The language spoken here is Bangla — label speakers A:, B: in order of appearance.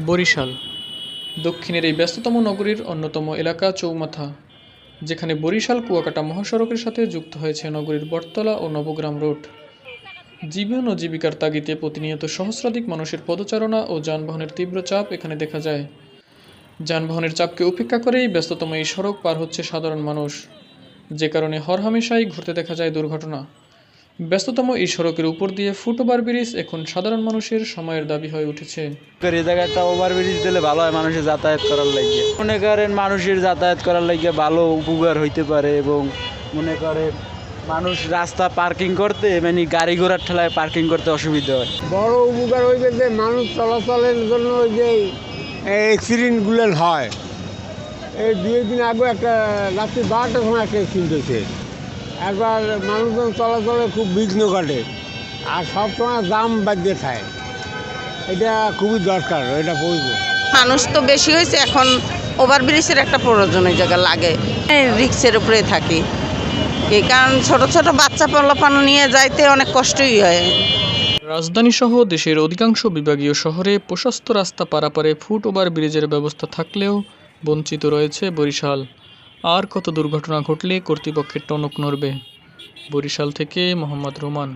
A: বরিশাল দক্ষিণের এই ব্যস্ততম নগরীর অন্যতম এলাকা চৌমাথা, যেখানে বরিশাল কুয়াকাটা মহাসড়কের সাথে যুক্ত হয়েছে নগরীর বটতলা ও নবগ্রাম রোড। জীবন ও জীবিকার তাগিদে প্রতিনিয়ত সহস্রাধিক মানুষের পদচারণা ও যানবাহনের তীব্র চাপ এখানে দেখা যায়। যানবাহনের চাপকে উপেক্ষা করেই ব্যস্ততম এই সড়ক পার হচ্ছে সাধারণ মানুষ, যে কারণে হরহামেশাই ঘটতে দেখা যায় দুর্ঘটনা। ব্যস্ততম এই সড়কের উপর দিয়ে ফুটওভার ব্রিজ এখন সাধারণ মানুষের সময়ের দাবি হয়ে উঠেছে।
B: এই জায়গাটা ওভার ব্রিজ দিলে ভালো হয় মানুষের যাতায়াত করার লাগিয়ে। মনে করেন মানুষের যাতায়াত করার লাগিয়ে ভালো উপকার হইতে পারে, এবং মনে করেন মানুষ রাস্তা পার্কিং করতে মানে গাড়ি ঘোড়ার ঠেলায় পার্কিং করতে অসুবিধা হয়।
C: বড় উপকার হয়েছে যে মানুষ চলাচলের জন্য ওই যে অ্যাক্সিডেন্টগুলো হয়। এই 2 দিন আগে একটা রাত্রি 12টার সময় একটা অ্যাক্সিডেন্ট হয়েছে। একবার মানুষজন চলাচলে খুব বিঘ্ন ঘটে, আর সবসময় জাম বাঁধিয়ে খায়। এটা খুবই দরকার, এটা প্রয়োজন।
D: মানুষ তো বেশি হয়েছে, এখন ওভারব্রিজের একটা প্রয়োজন ওই জায়গা লাগে। রিক্সের উপরে থাকি, এই কারণ ছোট ছোট বাচ্চা পোলাপান নিয়ে যাইতে অনেক কষ্টই হয়।
A: রাজধানী সহ দেশের অধিকাংশ বিভাগীয় শহরে প্রশস্ত রাস্তা পারাপারে ফুট ওভার ব্রিজের ব্যবস্থা থাকলেও বঞ্চিত রয়েছে বরিশাল। আর কত দুর্ঘটনা ঘটলে কর্তৃপক্ষের টনক নড়বে। বরিশাল থেকে মোহাম্মদ রোমান।